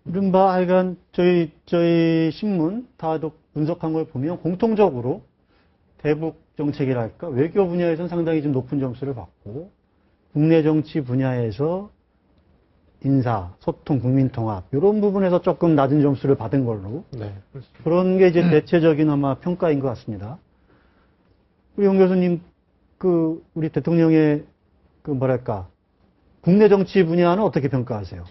이른바 하여간 저희 신문 다독 분석한 걸 보면 공통적으로 대북 정책이랄까 외교 분야에서는 상당히 좀 높은 점수를 받고 국내 정치 분야에서 인사, 소통, 국민통합 이런 부분에서 조금 낮은 점수를 받은 걸로 네. 그런 게 이제 대체적인 아마 평가인 것 같습니다. 우리 용 교수님 우리 대통령의 뭐랄까 국내 정치 분야는 어떻게 평가하세요?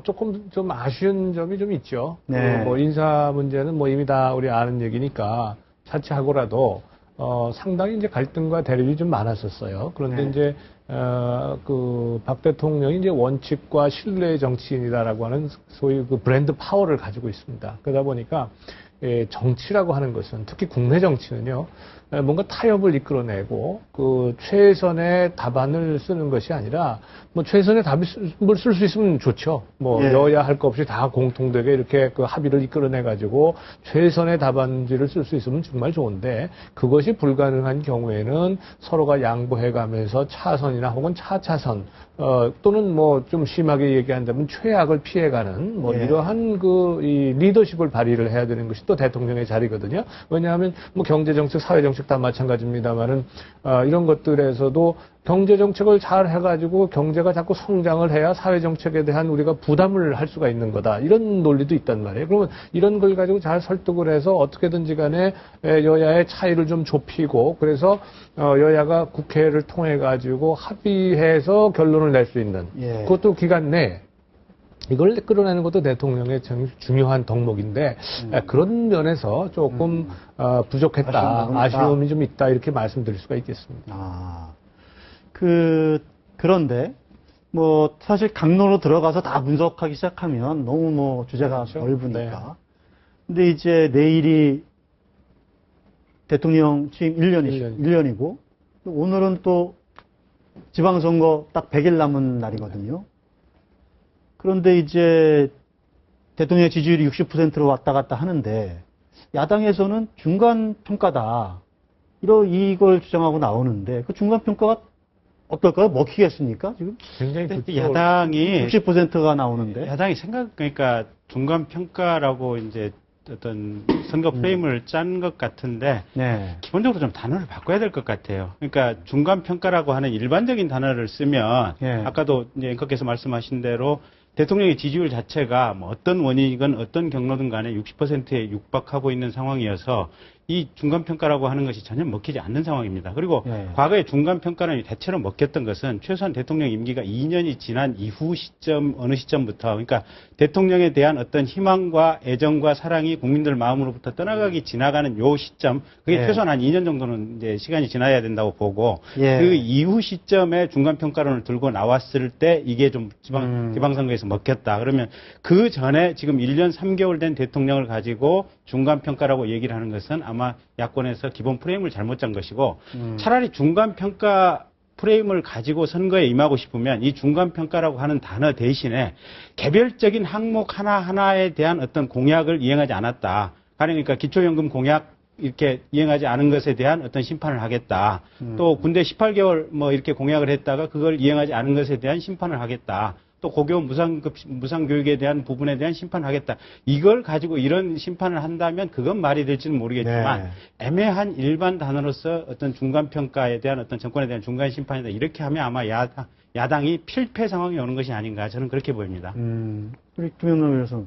조금 좀 아쉬운 점이 좀 있죠. 네. 뭐 인사 문제는 뭐 이미 다 우리 아는 얘기니까 차치하고라도 상당히 이제 갈등과 대립이 좀 많았었어요. 그런데 네. 이제 박 대통령이 이제 원칙과 신뢰의 정치인이다라고 하는 소위 그 브랜드 파워를 가지고 있습니다. 그러다 보니까 정치라고 하는 것은 특히 국내 정치는요. 뭔가 타협을 이끌어내고 그 최선의 답안을 쓰는 것이 아니라 뭐 최선의 답을 쓸 수 있으면 좋죠. 뭐 예. 여야 할 것 없이 다 공통되게 이렇게 그 합의를 이끌어내 가지고 최선의 답안지를 쓸 수 있으면 정말 좋은데 그것이 불가능한 경우에는 서로가 양보해 가면서 차선이나 혹은 차차선 또는 뭐 좀 심하게 얘기한다면 최악을 피해가는 뭐 예. 이러한 이 리더십을 발휘를 해야 되는 것이 또 대통령의 자리거든요. 왜냐하면 뭐 경제정책, 사회정책 다 마찬가지입니다만은 이런 것들에서도 경제정책을 잘 해가지고 경제가 자꾸 성장을 해야 사회정책에 대한 우리가 부담을 할 수가 있는 거다. 이런 논리도 있단 말이에요. 그러면 이런 걸 가지고 잘 설득을 해서 어떻게든지 간에 여야의 차이를 좀 좁히고 그래서 여야가 국회를 통해 가지고 합의해서 결론을 낼 수 있는 예. 그것도 기간 내에 이걸 끌어내는 것도 대통령의 중요한 덕목인데 그런 면에서 조금 부족했다. 아쉬움이 좀 있다. 이렇게 말씀드릴 수가 있겠습니다. 그런데 뭐 사실 강론으로 들어가서 다 분석하기 시작하면 너무 뭐 주제가 그렇죠? 넓으니까. 네. 근데 이제 내일이 대통령 취임 1년이고 오늘은 또 지방선거 딱 100일 남은 날이거든요. 그런데 이제 대통령 지지율이 60%로 왔다 갔다 하는데 야당에서는 중간 평가다. 이걸 주장하고 나오는데 그 중간 평가가 어떨까요? 먹히겠습니까? 지금 굉장히 야당이 60%가 나오는데 그러니까 중간 평가라고 이제 어떤 선거 프레임을 짠 것 같은데 네. 기본적으로 좀 단어를 바꿔야 될 것 같아요. 그러니까 중간 평가라고 하는 일반적인 단어를 쓰면 아까도 이제 앵커께서 말씀하신 대로 대통령의 지지율 자체가 뭐 어떤 원인이건 어떤 경로든 간에 60%에 육박하고 있는 상황이어서 이 중간평가라고 하는 것이 전혀 먹히지 않는 상황입니다. 그리고 과거에 중간평가는 대체로 먹혔던 것은 최소한 대통령 임기가 2년이 지난 이후 어느 시점부터 그러니까 대통령에 대한 어떤 희망과 애정과 사랑이 국민들 마음으로부터 떠나가기 지나가는 요 시점, 그게 최소한 한 2년 정도는 이제 시간이 지나야 된다고 보고 그 이후 시점에 중간평가론을 들고 나왔을 때 이게 좀 지방선거에서 먹혔다. 그러면 그 전에 지금 1년 3개월 된 대통령을 가지고 중간평가라고 얘기를 하는 것은 아마 야권에서 기본 프레임을 잘못 짠 것이고 차라리 중간평가 프레임을 가지고 선거에 임하고 싶으면 이 중간평가라고 하는 단어 대신에 개별적인 항목 하나하나에 대한 어떤 공약을 이행하지 않았다. 그러니까 기초연금 공약 이렇게 이행하지 않은 것에 대한 어떤 심판을 하겠다. 또 군대 18개월 뭐 이렇게 공약을 했다가 그걸 이행하지 않은 것에 대한 심판을 하겠다. 또 고교 무상교육에 대한 부분에 대한 심판을 하겠다. 이걸 가지고 이런 심판을 한다면 그건 말이 될지는 모르겠지만 애매한 일반 단어로서 어떤 중간평가에 대한 어떤 정권에 대한 중간 심판이다. 이렇게 하면 아마 야당이 필패 상황이 오는 것이 아닌가 저는 그렇게 보입니다. 우리 김영남 의원님.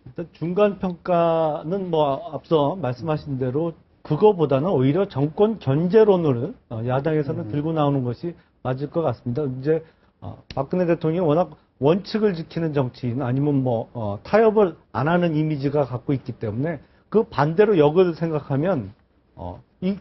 일단 중간평가는 뭐 앞서 말씀하신 대로 그거보다는 오히려 정권 견제론을 야당에서는 들고 나오는 것이 맞을 것 같습니다. 이제 박근혜 대통령이 워낙 원칙을 지키는 정치인 아니면 뭐 타협을 안 하는 이미지가 갖고 있기 때문에 그 반대로 역을 생각하면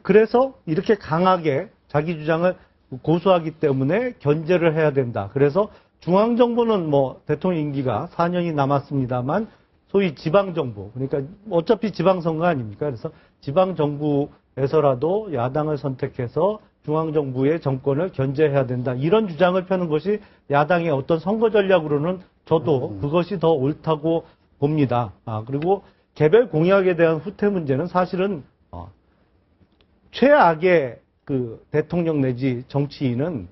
그래서 이렇게 강하게 자기 주장을 고수하기 때문에 견제를 해야 된다. 그래서 중앙정부는 뭐 대통령 임기가 4년이 남았습니다만 소위 지방정부, 그러니까 어차피 지방선거 아닙니까? 그래서 지방정부에서라도 야당을 선택해서 중앙정부의 정권을 견제해야 된다. 이런 주장을 펴는 것이 야당의 어떤 선거 전략으로는 저도 그것이 더 옳다고 봅니다. 그리고 개별 공약에 대한 후퇴 문제는 사실은 최악의 그 대통령 내지 정치인은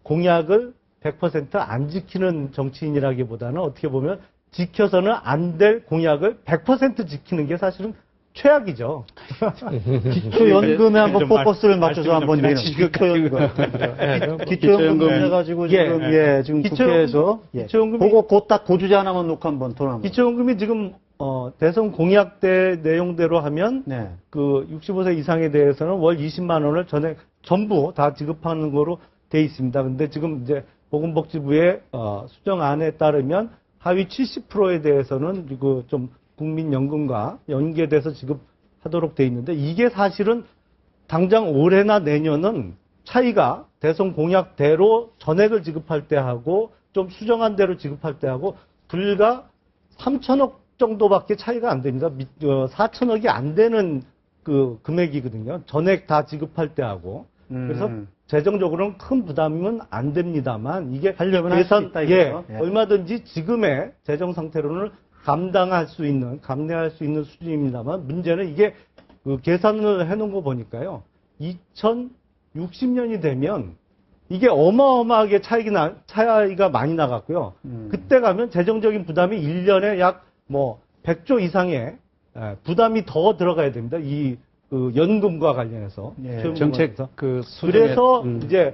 공약을 100% 안 지키는 정치인이라기보다는 어떻게 보면 지켜서는 안 될 공약을 100% 지키는 게 사실은 최악이죠. 기초연금에 한번 좀 포커스를 맞춰서 말씀이 한번 좀 내는 기초연금. 기초연금 해가지고 지금 국회에서 그거 곧딱 고주제 하나만 놓고 한번 토론합니다. 기초연금이 지금 대선 공약 때 내용대로 하면 네. 그 65세 이상에 대해서는 월 20만 원을 전부 다 지급하는 거로 돼 있습니다. 근데 지금 이제 보건복지부의 수정안에 따르면 하위 70%에 대해서는 그 좀 국민연금과 연계돼서 지급하도록 돼 있는데 이게 사실은 당장 올해나 내년은 차이가 대선 공약대로 전액을 지급할 때 하고 좀 수정한 대로 지급할 때 하고 불과 3천억 정도밖에 차이가 안 됩니다. 4천억이 안 되는 그 금액이거든요. 전액 다 지급할 때 하고. 그래서 재정적으로는 큰 부담은 안 됩니다만 이게 하려면 할 수 있다 이거죠. 예. 얼마든지 지금의 재정 상태로는 감내할 수 있는 수준입니다만 문제는 이게 그 계산을 해놓은 거 보니까요. 2060년이 되면 이게 어마어마하게 차이가 많이 나갔고요. 그때 가면 재정적인 부담이 1년에 약 100조 이상의 부담이 더 들어가야 됩니다. 그 연금과 관련해서. 예. 정책 그래서 이제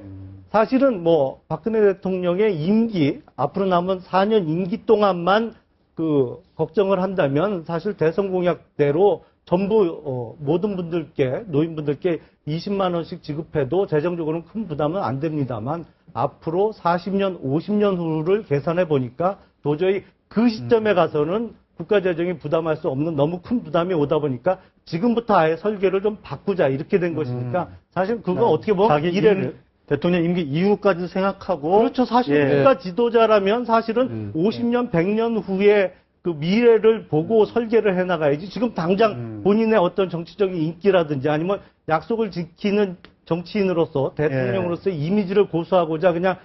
사실은 박근혜 대통령의 임기, 앞으로 남은 4년 임기 동안만 그 걱정을 한다면 사실 대선 공약대로 전부 모든 분들께, 노인분들께 20만 원씩 지급해도 재정적으로는 큰 부담은 안 됩니다만 앞으로 40년, 50년 후를 계산해 보니까 도저히 그 시점에 가서는 국가 재정이 부담할 수 없는 너무 큰 부담이 오다 보니까 지금부터 아예 설계를 좀 바꾸자 이렇게 된 것이니까 사실 그거 어떻게 보면 자기 미래를 대통령 임기 이후까지 생각하고 그렇죠. 사실 국가 지도자라면 사실은 50년, 100년 후에 그 미래를 보고 설계를 해나가야지 지금 당장 본인의 어떤 정치적인 인기라든지 아니면 약속을 지키는 정치인으로서 대통령으로서의 이미지를 고수하고자 그냥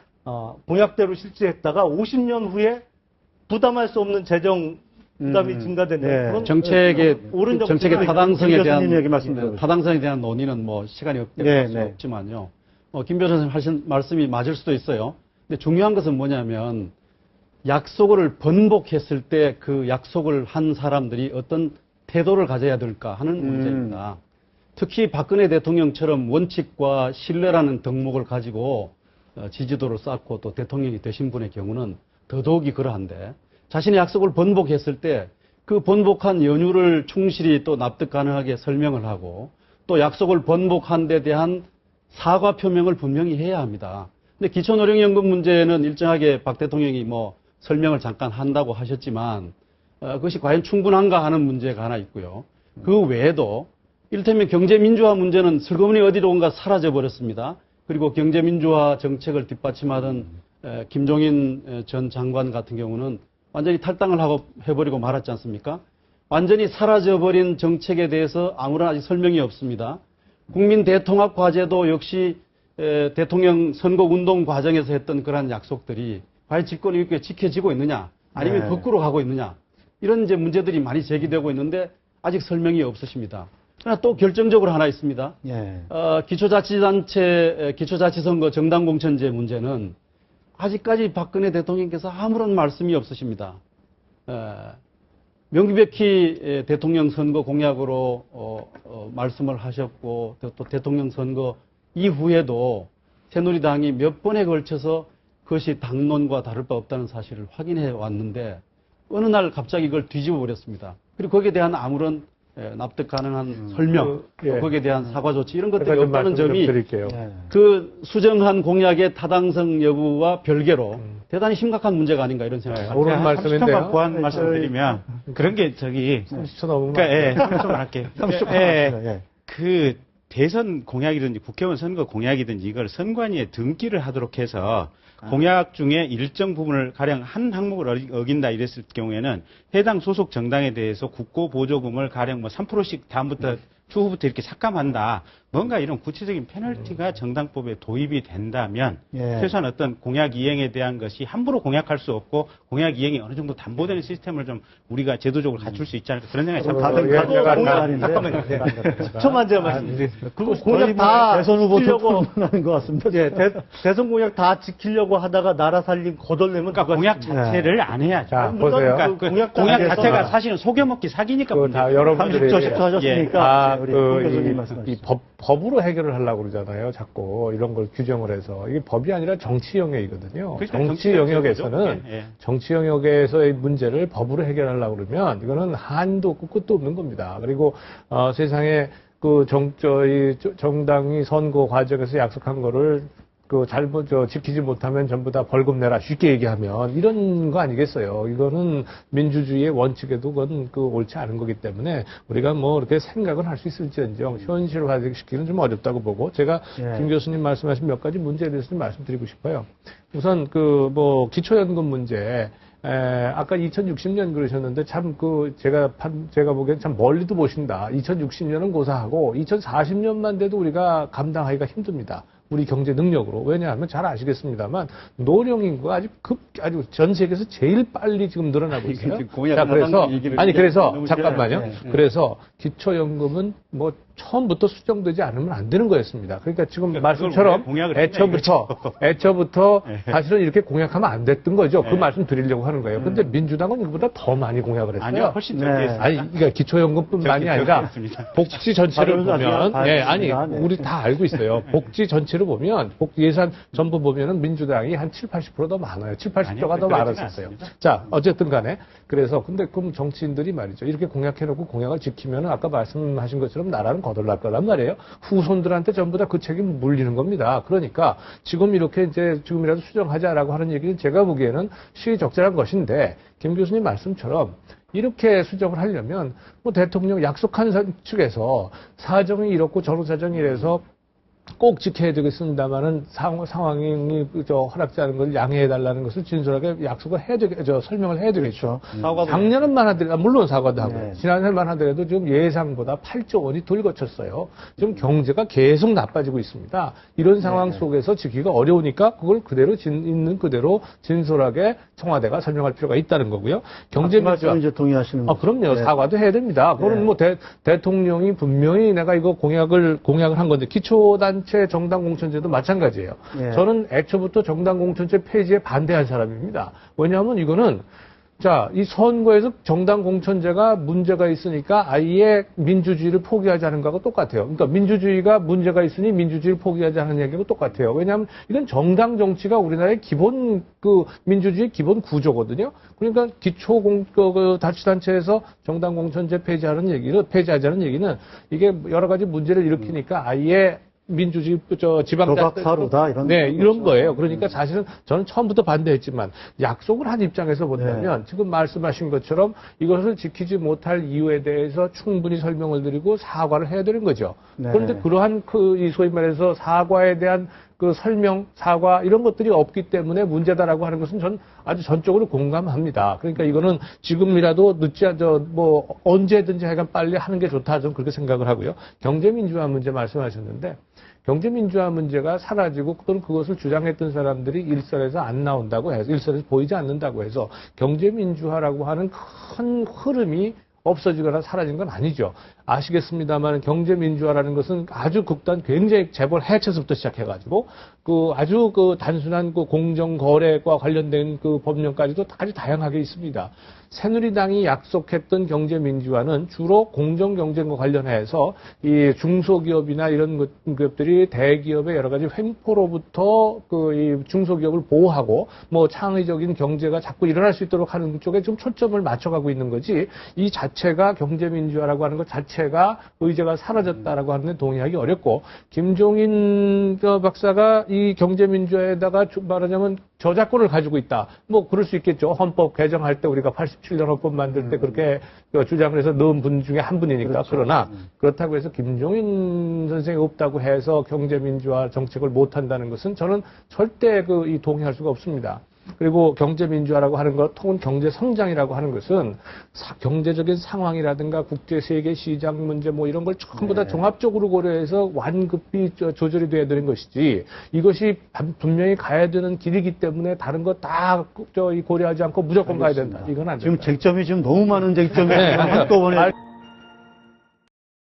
공약대로 실시했다가 50년 후에 부담할 수 없는 재정 부담이 증가되는 그런 정책의 타당성에 말씀드려보세요. 타당성에 대한 논의는 시간이 없을 수 없지만요. 김 변호사님 하신 말씀이 맞을 수도 있어요. 근데 중요한 것은 뭐냐면 약속을 번복했을 때 그 약속을 한 사람들이 어떤 태도를 가져야 될까 하는 문제입니다. 특히 박근혜 대통령처럼 원칙과 신뢰라는 덕목을 가지고 지지도를 쌓고 또 대통령이 되신 분의 경우는 더더욱이 그러한데 자신의 약속을 번복했을 때 그 번복한 연유를 충실히 또 납득 가능하게 설명을 하고 또 약속을 번복한 데 대한 사과 표명을 분명히 해야 합니다. 근데 기초노령연금 문제는 일정하게 박 대통령이 설명을 잠깐 한다고 하셨지만 그것이 과연 충분한가 하는 문제가 하나 있고요. 그 외에도 이를테면 경제민주화 문제는 슬그머니 어디론가 사라져버렸습니다. 그리고 경제민주화 정책을 뒷받침하던 김종인 전 장관 같은 경우는 완전히 탈당을 하고 해버리고 말았지 않습니까? 완전히 사라져버린 정책에 대해서 아무런 아직 설명이 없습니다. 국민 대통합 과제도 역시 대통령 선거 운동 과정에서 했던 그러한 약속들이 과연 집권이 있게 지켜지고 있느냐 아니면 거꾸로 가고 있느냐 이런 이제 문제들이 많이 제기되고 있는데 아직 설명이 없으십니다. 그러나 또 결정적으로 하나 있습니다. 기초자치선거 정당공천제 문제는 아직까지 박근혜 대통령께서 아무런 말씀이 없으십니다. 명기백희 대통령 선거 공약으로 말씀을 하셨고 또 대통령 선거 이후에도 새누리당이 몇 번에 걸쳐서 그것이 당론과 다를 바 없다는 사실을 확인해 왔는데 어느 날 갑자기 이걸 뒤집어 버렸습니다. 그리고 거기에 대한 아무런 납득 가능한 설명, 거기에 대한 사과 조치 이런 것들이 없다는 점이 그 수정한 공약의 타당성 여부와 별개로 대단히 심각한 문제가 아닌가 이런 생각이 듭니다. 옳은 말씀인데요. 보완 말씀드리면 그런 게 30초 넘으면 30초만 할게요. 그 대선 공약이든지 국회의원 선거 공약이든지 이걸 선관위에 등기를 하도록 해서 공약 중에 일정 부분을 가령 한 항목을 어긴다 이랬을 경우에는 해당 소속 정당에 대해서 국고 보조금을 가령 3%씩 다음부터 추후부터 이렇게 삭감한다. 뭔가 이런 구체적인 페널티가 정당법에 도입이 된다면 최소한 어떤 공약 이행에 대한 것이 함부로 공약할 수 없고 공약 이행이 어느 정도 담보되는 시스템을 좀 우리가 제도적으로 갖출 수 있지 않을까 그런 생각이 잠깐만요. 10초만 제가 말씀드리겠습니다. 그거 공약 다 대선 후보 지키려고 하는 것 같습니다. 예, 대선 공약 다 지키려고 하다가 나라 살림 거덜내면 그러니까 공약 자체를 안 해야죠. 자, 보세요. 그러니까 공약 자체가 사실은 속여먹기 사기니까 다 여러분들이 30초 10초 하셨으니까 우리 홍 교수님 이 말씀하시죠. 법으로 해결을 하려고 그러잖아요. 자꾸 이런 걸 규정을 해서. 이게 법이 아니라 정치 영역이거든요. 그러니까 정치 영역에서는 예. 정치 영역에서의 문제를 법으로 해결하려고 그러면 이거는 한도 없고 끝도 없는 겁니다. 그리고 세상에 그 정당이 선거 과정에서 약속한 거를 지키지 못하면 전부 다 벌금 내라. 쉽게 얘기하면. 이런 거 아니겠어요. 이거는 민주주의의 원칙에도 그건 옳지 않은 거기 때문에 우리가 뭐 이렇게 생각은 할 수 있을지언정 현실화시키는 좀 어렵다고 보고 제가 김 교수님 말씀하신 몇 가지 문제에 대해서 좀 말씀드리고 싶어요. 우선 기초연금 문제. 아까 2060년 그러셨는데 제가 보기엔 참 멀리도 보신다. 2060년은 고사하고 2040년만 돼도 우리가 감당하기가 힘듭니다. 우리 경제 능력으로. 왜냐하면 잘 아시겠습니다만 노령인구가 아주 전 세계에서 제일 빨리 지금 늘어나고 있어요. 자, 그래서 잠깐만요. 그래서 기초연금은 뭐 처음부터 수정되지 않으면 안 되는 거였습니다. 그러니까 지금 말씀처럼 애초부터 사실은 이렇게 공약하면 안 됐던 거죠. 그 말씀 드리려고 하는 거예요. 근데 민주당은 이거보다 더 많이 공약을 했어요. 아니요, 훨씬 더. 그러니까 기초연금뿐만이 아니라 복지 전체를 보면, 우리 다 알고 있어요. 복지 전체를 보면, 예산 전부 보면은 민주당이 한 7, 80% 더 많아요. 7, 80%가 더 많았었어요. 자, 어쨌든 간에. 그래서, 그럼 정치인들이 말이죠. 이렇게 공약해놓고 공약을 지키면은 아까 말씀하신 것처럼 나라는 거덜날 거란 말이에요. 후손들한테 전부 다 그 책임 물리는 겁니다. 그러니까 지금 이렇게 지금이라도 수정하자라고 하는 얘기는 제가 보기에는 시의적절한 것인데, 김 교수님 말씀처럼 이렇게 수정을 하려면 대통령 약속한 측에서 사정이 이렇고 저런 사정이 이래서 꼭 지켜야 되겠습니다만은 상황이 허락지 않은 걸 양해해달라는 것을 진솔하게 약속을 설명을 해야 되겠죠. 작년은만 하더라도, 물론 사과도 하고, 지난해만 하더라도 지금 예상보다 8조 원이 덜 거쳤어요. 지금 경제가 계속 나빠지고 있습니다. 이런 상황 속에서 지키기가 어려우니까 그걸 있는 그대로 진솔하게 청와대가 설명할 필요가 있다는 거고요. 경제민주화. 이제 동의하시는 거죠. 그럼요. 사과도 해야 됩니다. 그거는 대통령이 분명히 내가 이거 공약을 한 건데, 기초단체 정당 공천제도 마찬가지예요. 저는 애초부터 정당 공천제 폐지에 반대한 사람입니다. 왜냐하면 이거는 이 선거에서 정당 공천제가 문제가 있으니까 아예 민주주의를 포기하자는 거하고 똑같아요. 그러니까 민주주의가 문제가 있으니 민주주의를 포기하자는 얘기하고 똑같아요. 왜냐하면 이건 정당 정치가 우리나라의 기본 민주주의 기본 구조거든요. 그러니까 자치단체에서 정당 공천제 폐지하자는 얘기는 이게 여러 가지 문제를 일으키니까 아예 민주주의, 지방사로다 이런 거예요. 그러니까 사실은 저는 처음부터 반대했지만 약속을 한 입장에서 본다면 지금 말씀하신 것처럼 이것을 지키지 못할 이유에 대해서 충분히 설명을 드리고 사과를 해야 되는 거죠. 그런데 그러한 이 소위 말해서 사과에 대한 설명, 사과 이런 것들이 없기 때문에 문제다라고 하는 것은 전 아주 전적으로 공감합니다. 그러니까 이거는 지금이라도 언제든지 하여간 빨리 하는 게 좋다. 저는 그렇게 생각을 하고요. 경제민주화 문제 말씀하셨는데 경제민주화 문제가 사라지고 또는 그것을 주장했던 사람들이 일선에서 안 나온다고 해서 일선에서 보이지 않는다고 해서 경제민주화라고 하는 큰 흐름이 없어지거나 사라진 건 아니죠. 아시겠습니다만 경제민주화라는 것은 아주 굉장히 재벌 해체서부터 시작해가지고 아주 단순한 공정거래과 관련된 법령까지도 아주 다양하게 있습니다. 새누리당이 약속했던 경제민주화는 주로 공정경쟁과 관련해서 이 중소기업이나 이런 것들이 대기업의 여러 가지 횡포로부터 이 중소기업을 보호하고 창의적인 경제가 자꾸 일어날 수 있도록 하는 쪽에 좀 초점을 맞춰가고 있는 거지 이 자체가 경제민주화라고 하는 것 자체가 의제가 사라졌다라고 하는 데 동의하기 어렵고 김종인 박사가 이 경제민주화에다가 말하자면 저작권을 가지고 있다. 그럴 수 있겠죠. 헌법 개정할 때 우리가 87년 헌법 만들 때 그렇게 주장을 해서 넣은 분 중에 한 분이니까. 그렇죠. 그러나 그렇다고 해서 김종인 선생이 없다고 해서 경제민주화 정책을 못한다는 것은 저는 절대 동의할 수가 없습니다. 그리고 경제민주화라고 하는 것, 혹은 경제성장이라고 하는 것은 경제적인 상황이라든가 국제 세계 시장 문제 뭐 이런 걸 전부 다 종합적으로 고려해서 완급히 조절이 돼야 되는 것이지, 이것이 분명히 가야 되는 길이기 때문에 다른 거 다 고려하지 않고 무조건 가야 된다. 이건 안 된다. 지금 쟁점이 지금 너무 많은 쟁점이 한꺼번에